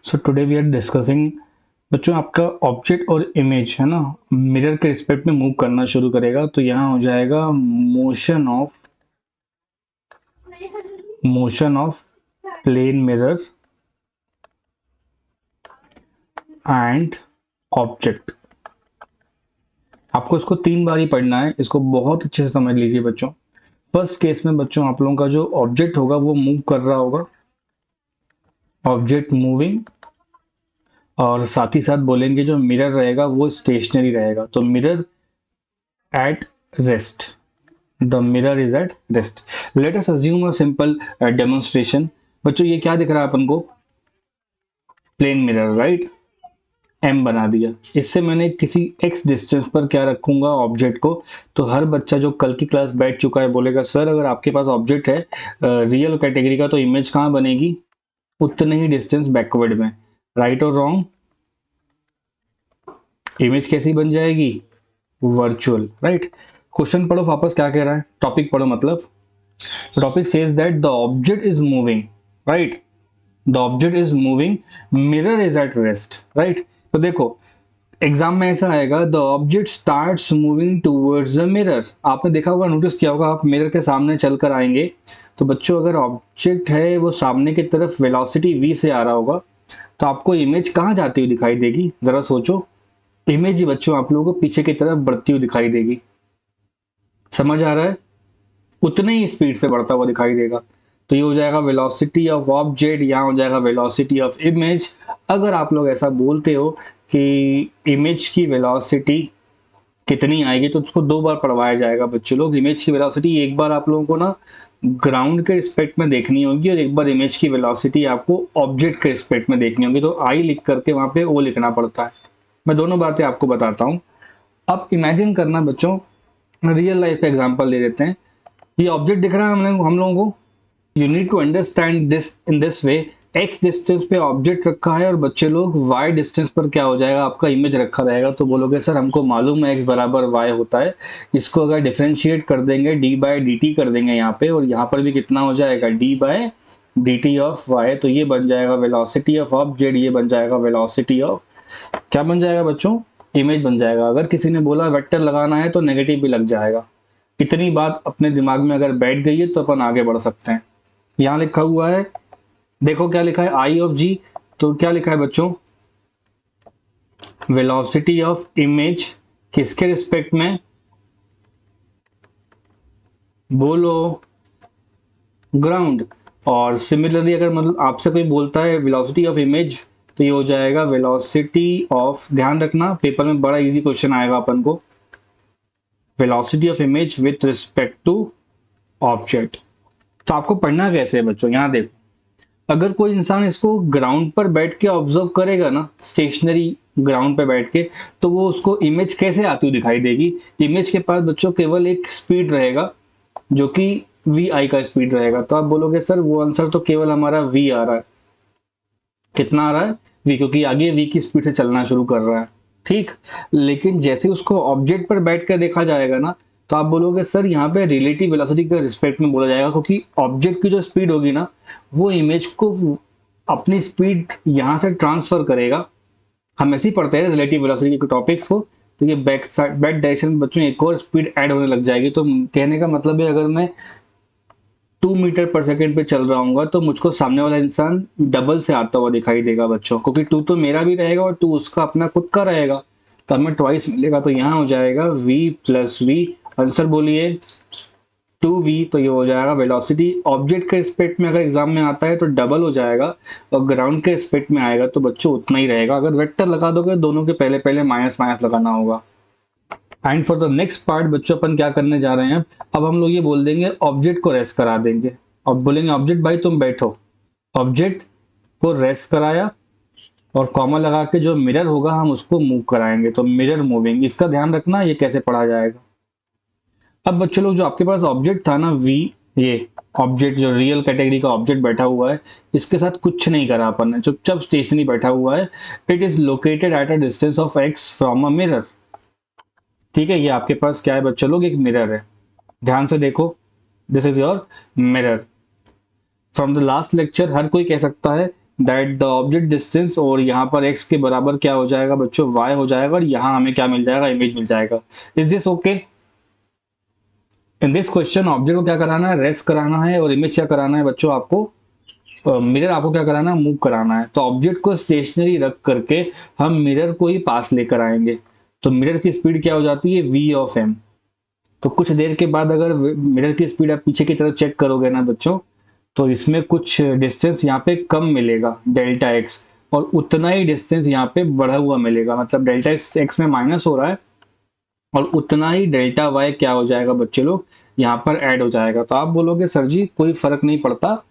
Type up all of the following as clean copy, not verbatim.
So today we are discussing बच्चों आपका object और इमेज है ना मिरर के रिस्पेक्ट में मूव करना शुरू करेगा तो यहाँ हो जाएगा motion of plane mirror and object. आपको इसको 3 बार ही पढ़ना है, इसको बहुत अच्छे से समझ लीजिए बच्चों। फर्स्ट केस में बच्चों आप लोगों का जो ऑब्जेक्ट होगा वो मूव कर रहा होगा, ऑब्जेक्ट मूविंग, और साथ ही साथ बोलेंगे जो मिरर रहेगा वो स्टेशनरी रहेगा। तो mirror at rest, the mirror is at rest. Let us assume a simple demonstration. बच्चों ये क्या दिख रहा है अपन को? Plane mirror, right. एम बना दिया, इससे मैंने किसी एक्स डिस्टेंस पर क्या रखूंगा ऑब्जेक्ट को। तो हर बच्चा जो कल की क्लास बैठ चुका है बोलेगा सर अगर आपके पास ऑब्जेक्ट है रियल कैटेगरी का तो इमेज कहाँ बनेगी? उतने ही डिस्टेंस बैकवर्ड में। राइट और रॉन्ग? इमेज कैसी बन जाएगी? Virtual, right. क्वेश्चन पढ़ो वापस, क्या कह रहा है, टॉपिक पढ़ो। मतलब topic says that the object is moving, right. The object is moving, mirror is at rest, right. तो देखो एग्जाम में ऐसा आएगा, the object starts moving towards the mirror. आपने देखा होगा, नोटिस किया होगा, आप मिरर के सामने चलकर आएंगे तो बच्चों अगर ऑब्जेक्ट है वो सामने की तरफ वेलोसिटी v से आ रहा होगा तो आपको इमेज कहाँ जाती हुई दिखाई देगी? जरा सोचो। इमेज ही बच्चों आप लोगों को पीछे की तरफ बढ़ती हुई दिखाई देगी। समझ आ रहा है? उतने ही स्पीड से बढ़ता हुआ दिखाई देगा। तो ये हो जाएगा वेलोसिटी ऑफ ऑब्जेक्ट, यहाँ हो जाएगा वेलोसिटी ऑफ इमेज। अगर आप लोग ऐसा बोलते हो कि इमेज की वेलोसिटी कितनी आएगी तो उसको 2 बार पढ़वाया जाएगा बच्चे लोग। इमेज की वेलोसिटी एक बार आप लोगों को ना ग्राउंड के रिस्पेक्ट में देखनी होगी और एक बार इमेज की वेलोसिटी आपको ऑब्जेक्ट के रिस्पेक्ट में देखनी होगी। तो आई लिख करके वहां पे ओ लिखना पड़ता है। मैं दोनों बातें आपको बताता हूँ। अब इमेजिन करना बच्चों, रियल लाइफ का एग्जांपल ले लेते हैं। ये ऑब्जेक्ट दिख रहा है हम लोगों को। You need to understand this in this way. X distance पे ऑब्जेक्ट रखा है और बच्चे लोग वाई डिस्टेंस पर क्या हो जाएगा, आपका इमेज रखा रहेगा। तो बोलोगे सर हमको मालूम है एक्स बराबर वाई होता है, इसको अगर डिफरेंशिएट कर देंगे डी बाय डी टी कर देंगे यहाँ पे, और यहाँ पर भी कितना हो जाएगा d by d t of y. तो ये बन जाएगा वेलोसिटी ऑफ ऑब्जेक्ट, ये बन जाएगा वेलोसिटी ऑफ, क्या बन जाएगा बच्चों? इमेज बन जाएगा। अगर किसी ने बोला वेक्टर लगाना है तो नेगेटिव भी लग जाएगा। इतनी बात अपने दिमाग में अगर बैठ गई है तो अपन आगे बढ़ सकते हैं। यहाँ लिखा हुआ है, देखो क्या लिखा है, आई ऑफ जी। तो क्या लिखा है बच्चों? वेलोसिटी ऑफ इमेज किसके रिस्पेक्ट में? बोलो। ग्राउंड। और सिमिलरली अगर मतलब आपसे कोई बोलता है वेलोसिटी ऑफ इमेज तो ये हो जाएगा वेलोसिटी ऑफ, ध्यान रखना पेपर में बड़ा इजी क्वेश्चन आएगा अपन को, velocity of image with respect to object. तो आपको पढ़ना कैसे है बच्चों? यहाँ देखो, अगर कोई इंसान इसको ग्राउंड पर बैठ के ऑब्जर्व करेगा ना, स्टेशनरी ग्राउंड पे बैठ के, तो वो उसको इमेज कैसे आती हुई दिखाई देगी? इमेज के पास बच्चों केवल एक स्पीड रहेगा जो कि वी आई का स्पीड रहेगा। तो आप बोलोगे सर वो आंसर तो केवल हमारा वी आ रहा है। कितना आ रहा है? वी, क्योंकि आगे वी की स्पीड से चलना शुरू कर रहा है, ठीक। लेकिन जैसे उसको ऑब्जेक्ट पर बैठ कर देखा जाएगा ना तो आप बोलोगे सर यहाँ पे रिलेटिव वेलोसिटी के रिस्पेक्ट में बोला जाएगा, क्योंकि ऑब्जेक्ट की जो स्पीड होगी ना वो इमेज को अपनी स्पीड यहाँ से ट्रांसफर करेगा। हम ऐसे ही पढ़ते हैं रिलेटिव वेलोसिटी के टॉपिक्स को। तो ये बैक डायरेक्शन में बच्चों एक और स्पीड ऐड होने लग जाएगी। तो कहने का मतलब है अगर मैं 2 मीटर पर सेकेंड पे चल रहा हूँ तो मुझको सामने वाला इंसान डबल से आता हुआ दिखाई देगा बच्चों, क्योंकि 2 तो मेरा भी रहेगा और 2 उसका अपना खुद का रहेगा, तो हमें ट्वाइस मिलेगा। तो यहाँ हो जाएगा v प्लस वी, आंसर बोलिए 2v। तो ये हो जाएगा वेलोसिटी ऑब्जेक्ट के रिस्पेक्ट में अगर एग्जाम में आता है तो डबल हो जाएगा, और ग्राउंड के रिस्पेक्ट में आएगा तो बच्चों उतना ही रहेगा। अगर वेक्टर लगा दोगे दोनों के पहले पहले माइनस माइनस लगाना होगा। And for the next part बच्चों अपन क्या करने जा रहे हैं, अब हम लोग ये बोल देंगे ऑब्जेक्ट को रेस्ट करा देंगे। अब बोलेंगे ऑब्जेक्ट भाई तुम बैठो। ऑब्जेक्ट को रेस्ट कराया और कॉमा लगा के जो मिरर होगा हम उसको मूव कराएंगे। तो मिरर मूविंग, इसका ध्यान रखना ये कैसे पढ़ा जाएगा। अब बच्चों लोग जो आपके पास ऑब्जेक्ट था ना वी, ये ऑब्जेक्ट जो रियल कैटेगरी का ऑब्जेक्ट बैठा हुआ है, इसके साथ कुछ नहीं करा अपन ने, चुपचाप स्टेशनरी बैठा हुआ है। It is located at a distance of x from a mirror. ठीक है, ये आपके पास क्या है बच्चों लोग, एक मिरर है। ध्यान से देखो, this is your mirror. From the last lecture हर कोई कह सकता है दैट द ऑब्जेक्ट डिस्टेंस, और यहाँ पर x के बराबर क्या हो जाएगा बच्चों, y हो जाएगा, और यहाँ हमें क्या मिल जाएगा, इमेज मिल जाएगा। Is this okay? In this question object को क्या कराना है, रेस्ट कराना है, और इमेज क्या कराना है बच्चों, आपको मिरर आपको क्या कराना है, मूव कराना है। तो ऑब्जेक्ट को स्टेशनरी रख करके हम मिरर को ही पास लेकर आएंगे। तो मिरर की स्पीड क्या हो जाती है, v ऑफ m। तो कुछ देर के बाद अगर मिरर की स्पीड आप पीछे की तरफ चेक करोगे ना बच्चों, तो इसमें कुछ डिस्टेंस यहाँ पे कम मिलेगा डेल्टा एक्स, और उतना ही डिस्टेंस यहाँ पे बढ़ा हुआ मिलेगा, मतलब डेल्टा एक्स एक्स में माइनस हो रहा है, और उतना ही डेल्टा वाई क्या हो जाएगा बच्चे लोग, यहाँ पर ऐड हो जाएगा। तो आप बोलोगे सर जी कोई फर्क नहीं पड़ता,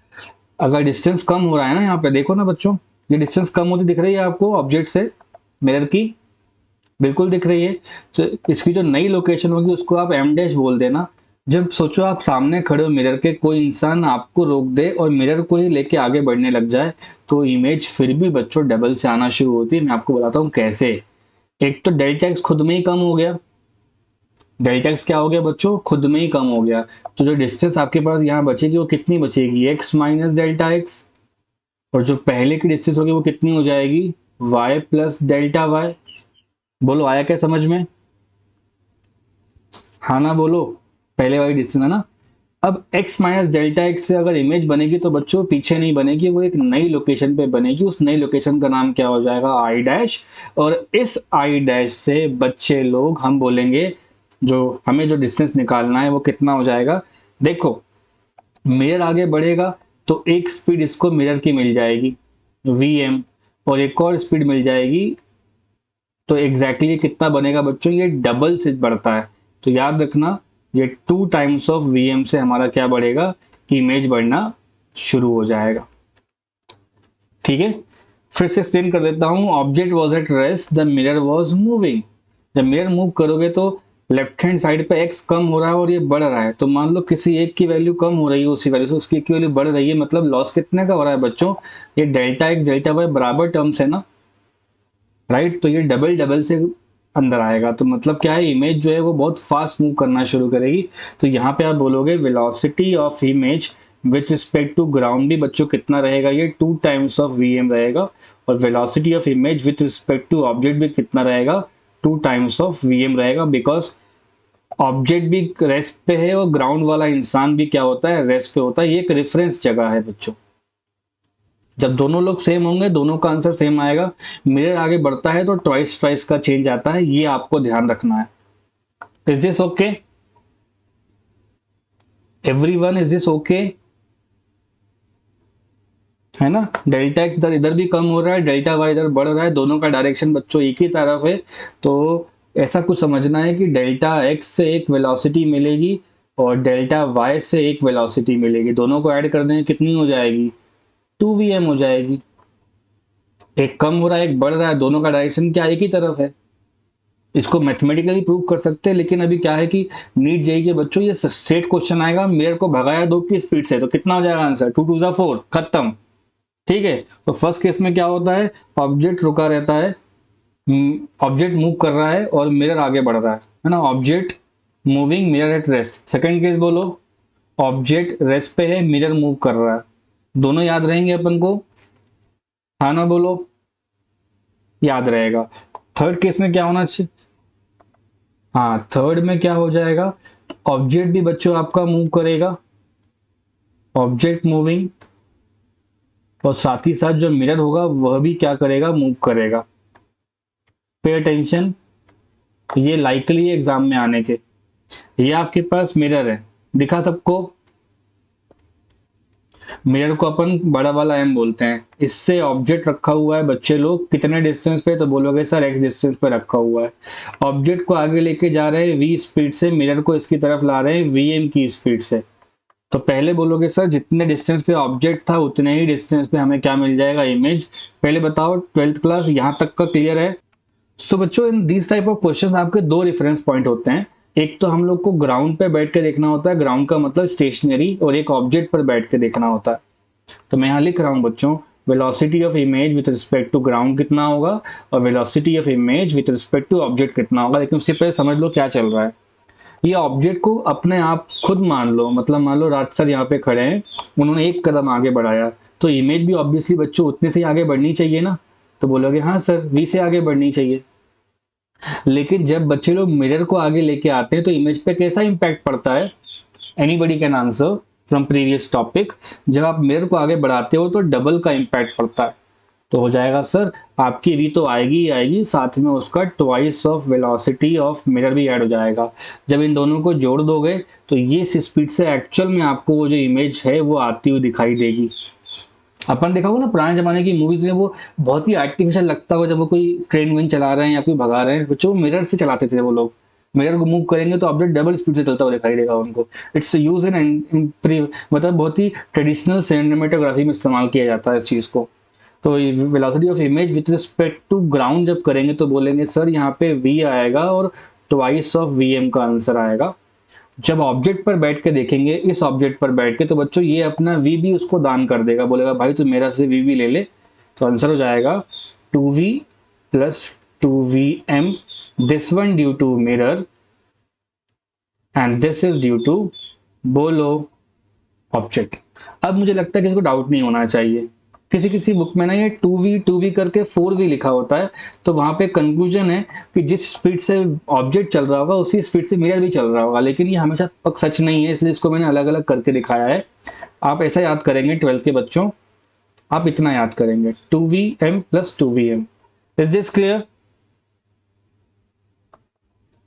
अगर डिस्टेंस कम हो रहा है ना, यहाँ पे देखो ना बच्चों, ये डिस्टेंस कम होती दिख रही है आपको ऑब्जेक्ट से, मिरर की, बिल्कुल दिख रही है। तो इसकी जो नई लोकेशन होगी उसको आप एम डैश बोल देना। जब सोचो आप सामने खड़े हो मिरर के, कोई इंसान आपको रोक दे और मिरर को ही लेके आगे बढ़ने लग जाए, तो इमेज फिर भी बच्चों डबल से आना शुरू होती है। मैं आपको बताता हूँ कैसे। एक तो डेल्टा एक्स खुद में ही कम हो गया, डेल्टा एक्स क्या हो गया बच्चों, खुद में ही कम हो गया। तो जो डिस्टेंस आपके पास यहाँ बचेगी वो कितनी बचेगी, एक्स माइनस डेल्टा एक्स, और जो पहले की डिस्टेंस होगी वो कितनी हो जाएगी, वाई प्लस डेल्टा वाई। बोलो आया क्या समझ में, हाँ ना बोलो, पहले वाली डिस्टेंस है ना। अब x माइनस डेल्टा एक्स से अगर इमेज बनेगी तो बच्चों पीछे नहीं बनेगी, वो एक नई लोकेशन पे बनेगी। उस नई लोकेशन का नाम क्या हो जाएगा, आई डैश। और इस आई डैश से बच्चे लोग हम बोलेंगे, जो हमें जो डिस्टेंस निकालना है वो कितना हो जाएगा। देखो मिरर आगे बढ़ेगा तो एक स्पीड इसको मिरर की मिल जाएगी vm, और एक और स्पीड मिल जाएगी। तो एग्जैक्टली exactly कितना बनेगा बच्चों, ये डबल से बढ़ता है। तो याद रखना ये 2 टाइम्स ऑफ vm से हमारा क्या बढ़ेगा, इमेज बढ़ना शुरू हो जाएगा। ठीक है, फिर से एक्सप्लेन कर देता हूं। Object was at rest, the mirror was moving. जब मिरर मूव करोगे तो लेफ्ट हैंड साइड पे x कम हो रहा है और ये बढ़ रहा है। तो मान लो किसी एक की वैल्यू कम हो रही है, उसी वैल्यू से उसकी एक की वैल्यू बढ़ रही है, मतलब लॉस कितने का हो रहा है बच्चों, ये डेल्टा एक्स डेल्टा वाई बराबर टर्म्स है ना, राइट। तो ये डबल डबल से अंदर आएगा, तो मतलब क्या है, इमेज जो है वो बहुत फास्ट मूव करना शुरू करेगी। तो यहाँ पे आप बोलोगे velocity of image with respect to ground भी बच्चों कितना रहेगा, ये 2 टाइम्स ऑफ vm रहेगा। और velocity of image with respect to object भी कितना रहेगा, 2 टाइम्स ऑफ vm रहेगा, बिकॉज ऑब्जेक्ट भी रेस्ट पे है और ग्राउंड वाला इंसान भी क्या होता है, रेस्ट पे होता है। ये एक रेफरेंस जगह है बच्चों। जब दोनों लोग सेम होंगे दोनों का आंसर सेम आएगा। मिरर आगे बढ़ता है तो ट्वाइस ट्वाइस का चेंज आता है, ये आपको ध्यान रखना है। Is this okay everyone, is this okay, है ना। डेल्टा एक्स इधर भी कम हो रहा है, डेल्टा वाई इधर बढ़ रहा है, दोनों का डायरेक्शन बच्चों एक ही तरफ है। तो ऐसा कुछ समझना है कि डेल्टा एक्स से एक वेलोसिटी मिलेगी और डेल्टा वाई से एक वेलोसिटी मिलेगी, दोनों को ऐड कर देंगे कितनी हो जाएगी, 2vm हो जाएगी। एक कम हो रहा है एक बढ़ रहा है, दोनों का डायरेक्शन क्या एक ही तरफ है। इसको मैथमेटिकली प्रूव कर सकते हैं, लेकिन अभी क्या है कि नीट जेईई के बच्चों ये स्ट्रेट क्वेश्चन आएगा, मिरर को भगाया 2 की स्पीड से, तो कितना हो जाएगा आंसर, 2 2 4, खत्म। ठीक है, तो फर्स्ट केस में क्या होता है, ऑब्जेक्ट रुका रहता है, ऑब्जेक्ट मूव कर रहा है और मिरर आगे बढ़ रहा है ना, object moving mirror at rest. Second case बोलो, ऑब्जेक्ट रेस्ट पे है मिरर मूव कर रहा है, दोनों याद रहेंगे अपन को, हाँ ना बोलो, याद रहेगा। थर्ड केस में क्या होना चाहिए, हाँ थर्ड में क्या हो जाएगा, ऑब्जेक्ट भी बच्चों आपका मूव करेगा, ऑब्जेक्ट मूविंग, और साथ ही साथ जो मिरर होगा वह भी क्या करेगा, मूव करेगा। पे अटेंशन, ये लाइकली एग्जाम में आने के। ये आपके पास मिरर है, दिखा सबको, मिरर को अपन बड़ा वाला एम बोलते हैं, इससे ऑब्जेक्ट रखा हुआ है बच्चे लोग कितने डिस्टेंस पे, तो बोलोगे सर एक्स डिस्टेंस पे रखा हुआ है। ऑब्जेक्ट को आगे लेके जा रहे हैं v स्पीड से, मिरर को इसकी तरफ ला रहे हैं vm की स्पीड से। तो पहले बोलोगे सर जितने डिस्टेंस पे ऑब्जेक्ट था उतने ही डिस्टेंस पे हमें क्या मिल जाएगा, इमेज। पहले बताओ 12th क्लास यहाँ तक का क्लियर है। सो बच्चों इन दिस टाइप ऑफ क्वेश्चन आपके 2 रेफरेंस पॉइंट होते हैं। एक तो हम लोग को ग्राउंड पे बैठ के देखना होता है, ग्राउंड का मतलब स्टेशनरी, और एक ऑब्जेक्ट पर बैठ के देखना होता है। तो मैं यहाँ लिख रहा हूँ बच्चों, velocity of image with respect to ground कितना होगा और velocity of image with respect to object कितना होगा। लेकिन उसके पहले समझ लो क्या चल रहा है। ये ऑब्जेक्ट को अपने आप खुद मान लो, मतलब मान लो राज सर यहाँ पे खड़े हैं, उन्होंने एक कदम आगे बढ़ाया, तो इमेज भी ऑब्वियसली बच्चों उतने से ही आगे बढ़नी चाहिए ना। तो बोलोगे हाँ सर v से आगे बढ़नी चाहिए। लेकिन जब बच्चे लोग मिरर को आगे लेके आते हैं तो इमेज पे कैसा इंपैक्ट पड़ता है? Anybody can answer from previous topic. जब आप मिरर को आगे बढ़ाते हो तो डबल का इंपैक्ट पड़ता है। तो हो जाएगा सर आपकी v तो आएगी ही आएगी, साथ में उसका twice of velocity of mirror भी ऐड हो जाएगा। जब इन दोनों को जोड़ दोगे तो ये इस स्पीड से एक्चुअल में आपको वो जो इमेज है वो आती हुई दिखाई देगी। अपन देखा होगा ना पुराने जमाने की मूवीज में, वो बहुत ही आर्टिफिशियल लगता होगा जब वो कोई ट्रेन वेन चला रहे हैं या कोई भगा रहे हैं, बच्चों मिरर से चलाते थे वो लोग। मिरर को मूव करेंगे तो ऑब्जेक्ट डबल स्पीड से चलता हुआ दिखाई देगा उनको। इट्स यूज इन मतलब बहुत ही ट्रेडिशनल सिनेमेटोग्राफी में इस्तेमाल किया जाता है इस चीज को। तो velocity of image with respect to ground जब करेंगे तो बोलेंगे सर यहाँ पे v आएगा और ट्वाइस ऑफ vm का आंसर आएगा। जब ऑब्जेक्ट पर बैठ के देखेंगे, इस ऑब्जेक्ट पर बैठ के, तो बच्चों ये अपना v भी उसको दान कर देगा, बोलेगा भाई तू मेरा से v भी ले ले। तो आंसर हो जाएगा 2v plus 2vm, this one due to mirror and this is due to बोलो ऑब्जेक्ट। अब मुझे लगता है किसी को डाउट नहीं होना चाहिए। किसी किसी बुक में ना ये 2v करके 4v लिखा होता है, तो वहां पे कंक्लूजन है कि जिस स्पीड से ऑब्जेक्ट चल रहा होगा उसी स्पीड से मिरर भी चल रहा होगा, लेकिन ये हमेशा सच नहीं है, इसलिए इसको मैंने अलग अलग करके दिखाया है। आप ऐसा याद करेंगे 12th के बच्चों, आप इतना याद करेंगे 2vm plus 2vm। Is this clear?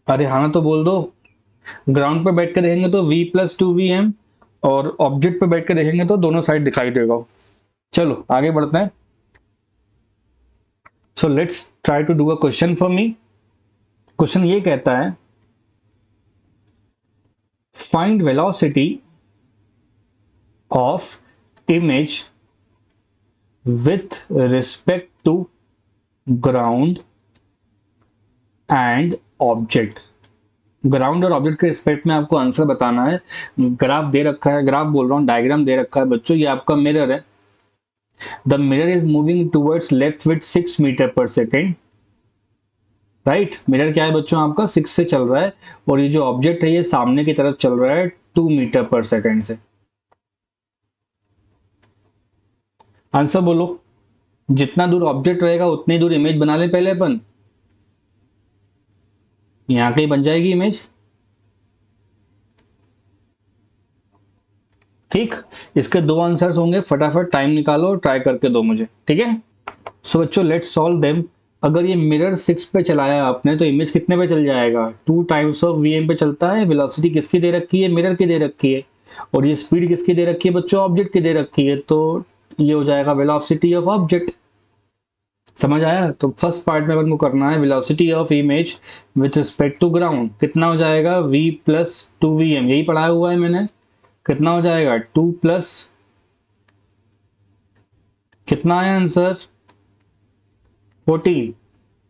अरे हाँ तो बोल दो। ग्राउंड पर बैठ के देखेंगे तो v प्लस 2vm, और ऑब्जेक्ट पे बैठ के देखेंगे तो दोनों साइड दिखाई देगा। चलो आगे बढ़ते हैं। So let's try to do a question for me. Question ये कहता है find velocity of image with respect to ground and object. Ground और ऑब्जेक्ट के रिस्पेक्ट में आपको आंसर बताना है। ग्राफ दे रखा है, ग्राफ बोल रहा हूं, डायग्राम दे रखा है बच्चों। ये आपका मिरर है। The mirror is moving towards left with 6 metre पर सेकेंड, राइट। मिरर क्या है बच्चों आपका 6 से चल रहा है, और ये जो ऑब्जेक्ट है ये सामने की तरफ चल रहा है 2 मीटर पर सेकेंड से। आंसर बोलो। जितना दूर ऑब्जेक्ट रहेगा उतनी दूर इमेज बना ले पहले अपन। यहां कहीं बन जाएगी इमेज, ठीक। इसके दो आंसर्स होंगे, फटाफट टाइम निकालो और ट्राई करके दो मुझे, ठीक है। सो बच्चों लेट्स सॉल्व देम। अगर ये मिरर 6 पे चलाया आपने तो इमेज कितने पे चल जाएगा? 2 टाइम्स ऑफ vm पे चलता है। वेलोसिटी किसकी दे रखी है? मिरर की दे रखी है। और ये स्पीड किसकी दे रखी है बच्चों? ऑब्जेक्ट की दे रखी है। तो ये हो जाएगा वेलोसिटी ऑफ ऑब्जेक्ट। समझ आया? तो फर्स्ट पार्ट में अपन को करना है velocity of image with respect to ground. कितना हो जाएगा? v प्लस 2vm, यही पढ़ाया हुआ है मैंने। कितना हो जाएगा? 2 प्लस, कितना आया आंसर? 14।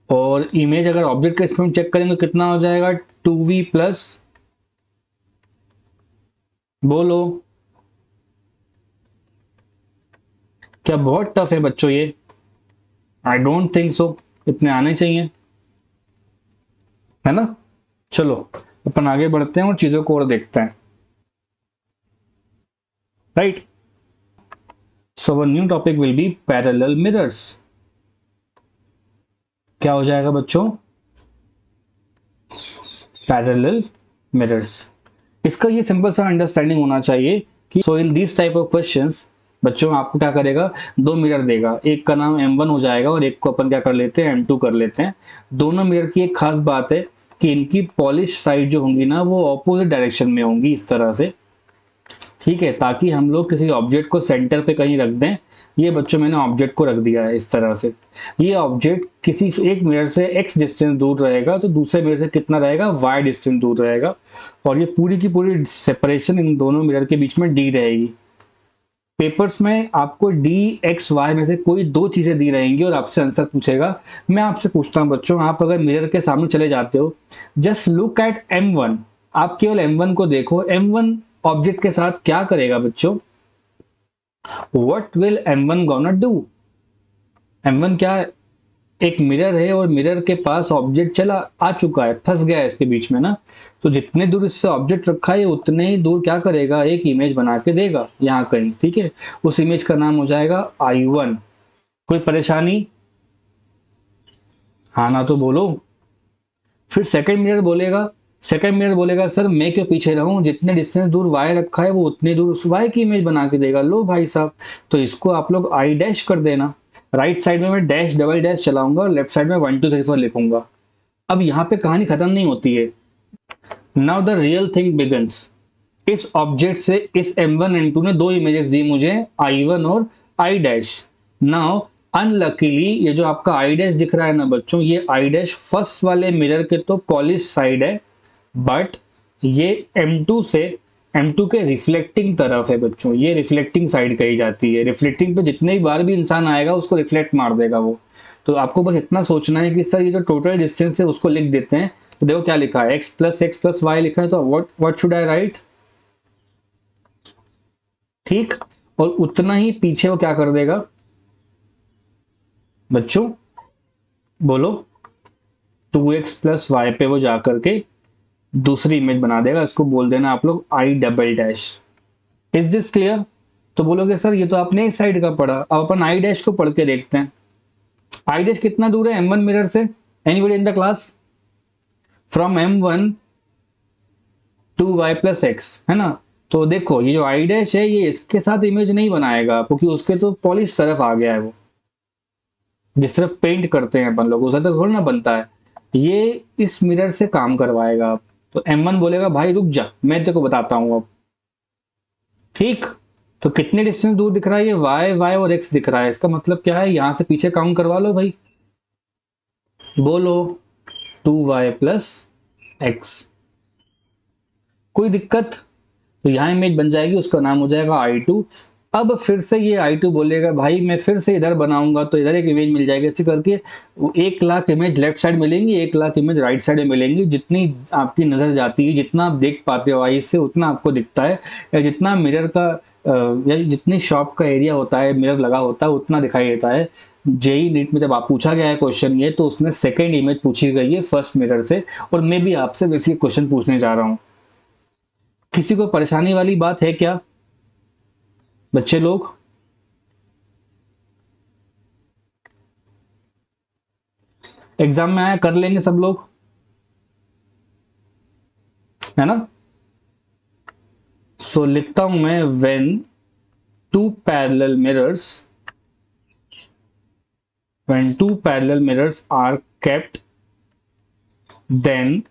और इमेज अगर ऑब्जेक्ट के स्पेक्ट्रम चेक करेंगे तो कितना हो जाएगा? 2v प्लस, बोलो। क्या बहुत टफ है बच्चों ये? आई डोंट थिंक सो, इतने आने चाहिए, है ना। चलो अपन आगे बढ़ते हैं और चीजों को और देखते हैं, right. So our new topic will be parallel mirrors. क्या हो जाएगा बच्चों? Parallel mirrors. इसका ये सिंपल सा अंडरस्टैंडिंग होना चाहिए कि so in this type of questions बच्चों आपको क्या करेगा, दो मिरर देगा, एक का नाम M1 हो जाएगा और एक को अपन क्या कर लेते हैं M2 कर लेते हैं। दोनों मिरर की एक खास बात है कि इनकी पॉलिश साइड जो होंगी ना वो ऑपोजिट डायरेक्शन में होंगी, इस तरह से, ठीक है, ताकि हम लोग किसी ऑब्जेक्ट को सेंटर पे कहीं रख दें। ये बच्चों मैंने ऑब्जेक्ट को रख दिया है इस तरह से। ये ऑब्जेक्ट किसी एक मिरर से x डिस्टेंस दूर रहेगा तो दूसरे मिरर से कितना रहेगा? y डिस्टेंस दूर रहेगा। और ये पूरी की पूरी सेपरेशन इन दोनों मिरर के बीच में d रहेगी। पेपर्स में आपको d x y में से कोई दो चीजें दी रहेंगी और आपसे आंसर पूछेगा। मैं आपसे पूछता हूं बच्चों, आप अगर मिरर के सामने चले जाते हो, जस्ट लुक एट M1, आप केवल M1 को देखो। M1 ऑब्जेक्ट के साथ क्या करेगा बच्चों? What will M1 gonna do? M1 क्या है? एक मिरर है और मिरर के पास ऑब्जेक्ट चला आ चुका है, फंस गया है इसके बीच में ना, तो जितने दूर इससे ऑब्जेक्ट रखा है उतने ही दूर क्या करेगा, एक इमेज बना के देगा यहाँ कहीं, ठीक है। उस इमेज का नाम हो जाएगा I1। कोई परेशानी? हाँ ना तो बोलो। फिर सेकंड मिरर बोलेगा सर मैं क्यों पीछे रहूं, जितने डिस्टेंस दूर वाई रखा है वो उतने दूर उस वाई की इमेज बना के देगा। लो भाई साहब, तो इसको आप लोग आई डैश कर देना। राइट साइड में मैं डैश डबल डैश चलाऊंगा और लेफ्ट साइड में 1 2 3 4 लिखूंगा। अब यहाँ पे कहानी खत्म नहीं होती है। Now the real thing begins. इस ऑब्जेक्ट से इस M1 M2 ने दो इमेजेस दी मुझे, I1 और I डैश। नाउ अनलकीली ये जो आपका I डैश दिख रहा है ना बच्चों, ये I डैश फर्स्ट वाले मिरर के तो पॉलिश साइड है, बट ये M2 के रिफ्लेक्टिंग तरफ है बच्चों। ये रिफ्लेक्टिंग साइड कही जाती है। रिफ्लेक्टिंग पे जितने बार भी इंसान आएगा उसको रिफ्लेक्ट मार देगा वो। तो आपको बस इतना सोचना है कि सर ये जो टोटल डिस्टेंस है उसको लिख देते हैं। तो देखो क्या लिखा है, x प्लस वाई लिखा है, तो व्हाट शुड आई राइट? ठीक। और उतना ही पीछे वो क्या कर देगा बच्चों, बोलो। 2x प्लस वाई पे वो जाकर के दूसरी इमेज बना देगा। इसको बोल देना आप लोग I double dash. Is this clear? तो बोलोगे सर ये तो आपने एक साइड का पढ़ा, अब अपन I डैश को पढ़ के देखते हैं। I डैश कितना दूर है M1 मिरर से? Anybody in the class? From M1 to y plus x, है ना। तो देखो ये जो I डैश है ये इसके साथ इमेज नहीं बनाएगा, क्योंकि उसके तो पॉलिश तरफ आ गया है वो। जिस तरह पेंट करते हैं अपन लोग उस तरह थोड़ा ना बनता है। ये इस मिरर से काम करवाएगा। तो M1 बोलेगा भाई रुक जा, मैं तेरे को बताता हूं अब। ठीक। तो कितने डिस्टेंस दूर दिख रहा है, ये y और x दिख रहा है। इसका मतलब क्या है, यहां से पीछे काउंट करवा लो भाई। बोलो 2y प्लस एक्स। कोई दिक्कत? तो यहाँ इमेज बन जाएगी, उसका नाम हो जाएगा I2। अब फिर से ये I2 बोलेगा भाई मैं फिर से इधर बनाऊंगा, तो इधर एक इमेज मिल जाएगी। ऐसे करके 1,00,000 इमेज लेफ्ट साइड मिलेंगी, 1,00,000 इमेज राइट साइड में मिलेंगी। जितनी आपकी नजर जाती है, जितना आप देख पाते हो आई से, उतना आपको दिखता है। या जितना मिरर का या जितनी शॉप का एरिया होता है, मिरर लगा होता है, उतना दिखाई देता है। जेई नीट में जब आप पूछा गया है क्वेश्चन ये, तो उसमें सेकेंड इमेज पूछी गई है फर्स्ट मिरर से। और मैं भी आपसे वैसे क्वेश्चन पूछने जा रहा हूँ। किसी को परेशानी वाली बात है क्या बच्चे लोग? एग्जाम में आया कर लेंगे सब लोग, है ना। सो लिखता हूं मैं, when two parallel mirrors are kept then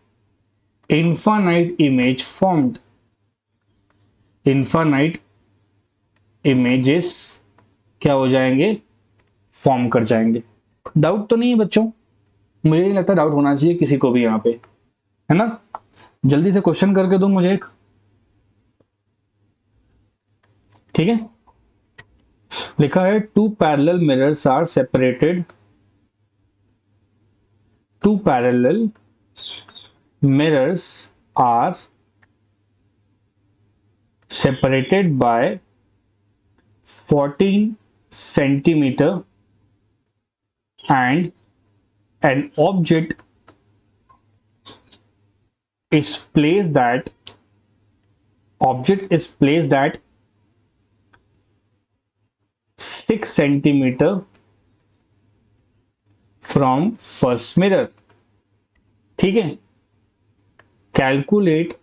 infinite image formed. Infinite images क्या हो जाएंगे, फॉर्म कर जाएंगे। डाउट तो नहीं है बच्चों? मुझे नहीं लगता डाउट होना चाहिए किसी को भी यहाँ पे, है ना। जल्दी से क्वेश्चन करके दो मुझे एक, ठीक है। लिखा है two parallel mirrors are separated, two parallel mirrors are separated by 14 centimeter and an object is placed at 6 centimeter from first mirror। ठीक है। Calculate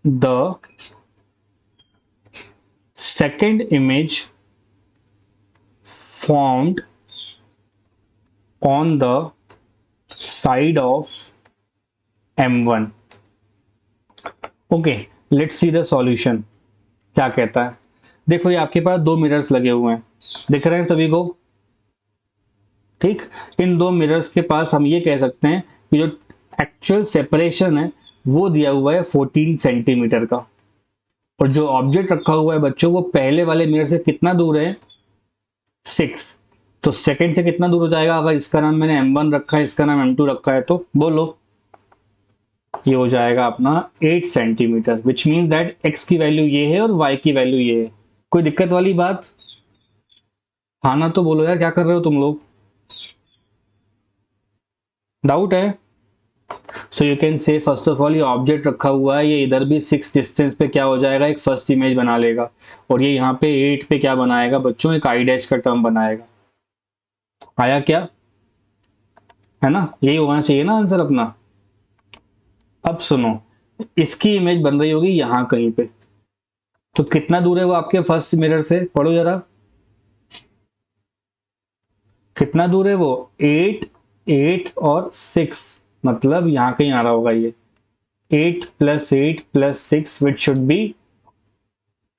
the second image formed on the side of M1। Okay, let's see the solution. क्या कहता है, देखो ये आपके पास दो mirrors लगे हुए हैं, दिख रहे हैं सभी को। ठीक। इन दो मिरर्स के पास हम ये कह सकते हैं कि जो एक्चुअल सेपरेशन है वो दिया हुआ है 14 सेंटीमीटर का। और जो ऑब्जेक्ट रखा हुआ है बच्चों वो पहले वाले मिरर से कितना दूर है, 6। तो सेकंड से कितना दूर हो जाएगा, अगर इसका नाम मैंने M1 रखा है, इसका नाम M2 रखा है, तो बोलो। ये हो जाएगा अपना 8 centimetre, which means that x की वैल्यू ये है और y की वैल्यू ये है। कोई दिक्कत वाली बात? हाँ ना तो बोलो यार, क्या कर रहे हो तुम लोग? डाउट है? So you can say first of all ये ऑब्जेक्ट रखा हुआ है, ये इधर भी 6 डिस्टेंस पे क्या हो जाएगा, एक फर्स्ट इमेज बना लेगा, और ये यहाँ पे 8 पे क्या बनाएगा बच्चों, एक आई डैश का टर्म बनाएगा। आया क्या? है ना, यही होना चाहिए ना आंसर अपना। अब सुनो, इसकी इमेज बन रही होगी यहाँ कहीं पे, तो कितना दूर है वो आपके फर्स्ट मिरर से, पढ़ो जरा, कितना दूर है वो, 8, 8 और 6, मतलब यहाँ कहीं आ रहा होगा ये, 8 + 8 + 6 विच शुड बी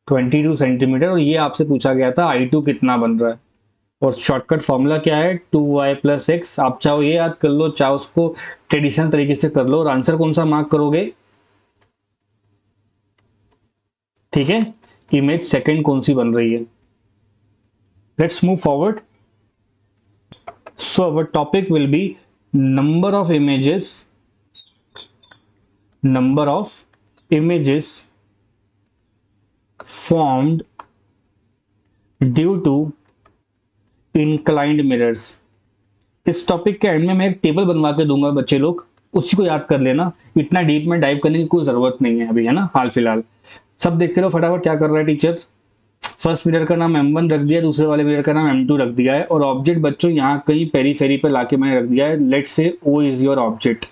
22 सेंटीमीटर, और ये आपसे पूछा गया था I2 कितना बन रहा है, और शॉर्टकट फॉर्मूला क्या है, 2y + x। आप चाहो ये याद कर लो, चाहो उसको ट्रेडिशनल तरीके से कर लो, और आंसर कौन सा मार्क करोगे, ठीक है, इमेज सेकंड कौन सी बन रही है। Let's move forward. So our topic will B number of images, number of images formed due to inclined mirrors। इस टॉपिक के एंड में मैं एक टेबल बनवा के दूंगा बच्चे लोग, उसी को याद कर लेना, इतना डीप में डाइव करने की कोई जरूरत नहीं है अभी, है ना, हाल फिलहाल। सब देखते रहो फटाफट क्या कर रहा है टीचर। फर्स्ट मिरर का नाम M1 रख दिया, दूसरे वाले मिरर का नाम M2 रख दिया है, और ऑब्जेक्ट बच्चों यहाँ कहीं पेरीफेरी पे लाके मैंने रख दिया है, let's say O is your object.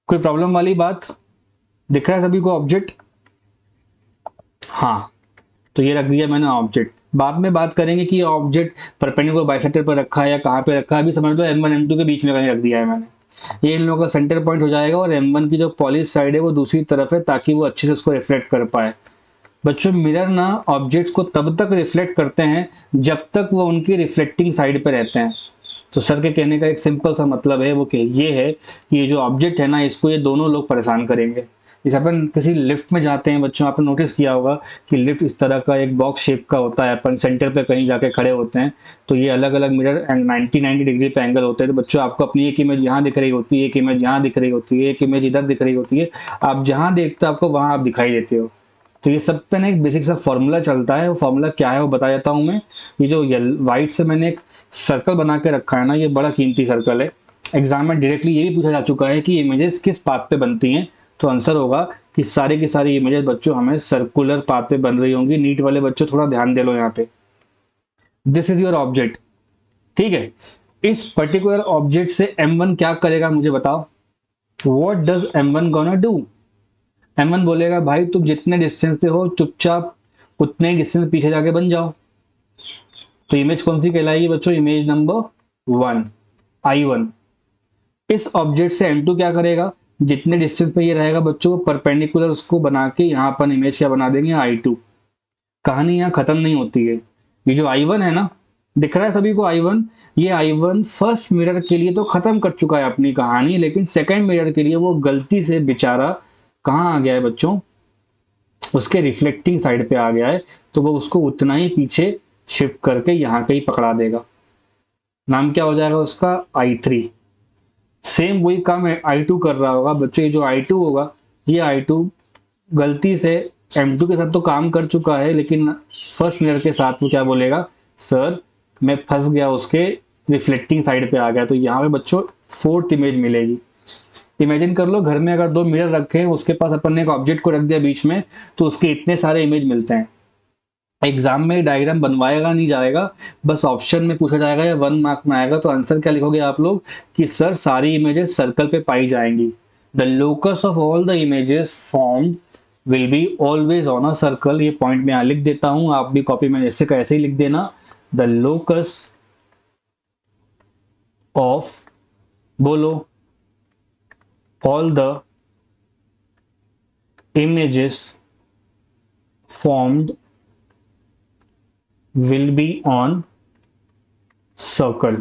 कोई प्रॉब्लम वाली बात, दिख रहा है सभी को ऑब्जेक्ट? हाँ, तो ये रख दिया मैंने ऑब्जेक्ट। बाद में बात करेंगे कि ये ऑब्जेक्ट परपेंडिकुलर बाइसेक्टर पर रखा है या कहाँ पे रखा है, अभी समझ लो M1 M2 के बीच में कहीं रख दिया है मैंने, ये इन लोगों का सेंटर पॉइंट हो जाएगा, और M1 की जो पॉलिश साइड है वो दूसरी तरफ है, ताकि वो अच्छे से उसको रिफ्लेक्ट कर पाए। बच्चों मिरर ना ऑब्जेक्ट्स को तब तक रिफ्लेक्ट करते हैं जब तक वो उनकी रिफ्लेक्टिंग साइड पे रहते हैं। तो सर के कहने का एक सिंपल सा मतलब है, वो ये है कि ये जो ऑब्जेक्ट है ना, इसको ये दोनों लोग परेशान करेंगे। जैसे अपन किसी लिफ्ट में जाते हैं बच्चों, आपने नोटिस किया होगा कि लिफ्ट इस तरह का एक बॉक्स शेप का होता है, अपन सेंटर पे कहीं जाके खड़े होते हैं, तो ये अलग अलग मिरर 90 डिग्री पे एंगल होते हैं। तो बच्चों आपको अपनी एक इमेज यहाँ दिख रही होती है, एक इमेज यहाँ दिख रही होती है, एक इमेज इधर दिख रही होती है, आप जहाँ देखते हो आपको वहाँ आप दिखाई देते हो। तो ये सब पे ना एक बेसिक सा फॉर्मूला चलता है, वो फॉर्मूला क्या है वो बता देता हूँ मैं। ये जो व्हाइट से मैंने एक सर्कल बना के रखा है ना, ये बड़ा कीमती सर्कल है। एग्जाम में डायरेक्टली ये भी पूछा जा चुका है कि इमेजेस किस पाथ पे बनती हैं, तो आंसर होगा कि सारी की सारी इमेजेस बच्चों हमें सर्कुलर पाथ पे बन रही होंगी। नीट वाले बच्चों थोड़ा ध्यान दे लो यहाँ पे। दिस इज योर ऑब्जेक्ट, ठीक है। इस पर्टिकुलर ऑब्जेक्ट से M1 क्या करेगा मुझे बताओ, what does M1 gonna do. M1 बोलेगा भाई तुम जितने डिस्टेंस पे हो चुपचाप उतने ही डिस्टेंस पीछे जाके बन जाओ। तो इमेज कौन सी कहलाएगी बच्चों, इमेज नंबर 1, I1। इस ऑब्जेक्ट से M2 क्या करेगा, जितने डिस्टेंस पे ये रहेगा बच्चों परपेंडिकुलर उसको बना के यहाँ अपन इमेज क्या बना देंगे, I2। कहानी यहाँ खत्म नहीं होती है। ये जो I1 है ना, दिख रहा है सभी को I1, ये I1 फर्स्ट मिरर के लिए तो खत्म कर चुका है अपनी कहानी, लेकिन सेकंड मिरर के लिए वो गलती से बेचारा कहाँ आ गया है बच्चों, उसके रिफ्लेक्टिंग साइड पे आ गया है, तो वो उसको उतना ही पीछे शिफ्ट करके यहाँ कहीं पकड़ा देगा। नाम क्या हो जाएगा उसका, I3। सेम वही काम I2 कर रहा होगा बच्चों। ये जो I2 होगा, ये I2 गलती से M2 के साथ तो काम कर चुका है, लेकिन फर्स्ट मिरर के साथ वो क्या बोलेगा, सर मैं फंस गया, उसके रिफ्लेक्टिंग साइड पे आ गया। तो यहाँ पे बच्चों फोर्थ इमेज मिलेगी। इमेजिन कर लो घर में अगर 2 मिरर रखे हैं, उसके पास अपन ने एक ऑब्जेक्ट को रख दिया बीच में, तो उसके इतने सारे इमेज मिलते हैं। एग्जाम में डायग्राम बनवाएगा नहीं जाएगा, बस ऑप्शन में पूछा जाएगा या 1 मार्क में आएगा, तो आंसर क्या लिखोगे आप लोग कि सर सारी इमेजेस सर्कल पे पाई जाएंगी। The locus of all the images formed will be always on a circle. ये पॉइंट मैं यहाँ लिख देता हूं, आप भी कॉपी में ऐसे का ऐसे ही लिख देना। द लोकस ऑफ, बोलो, all the images formed will be on circle।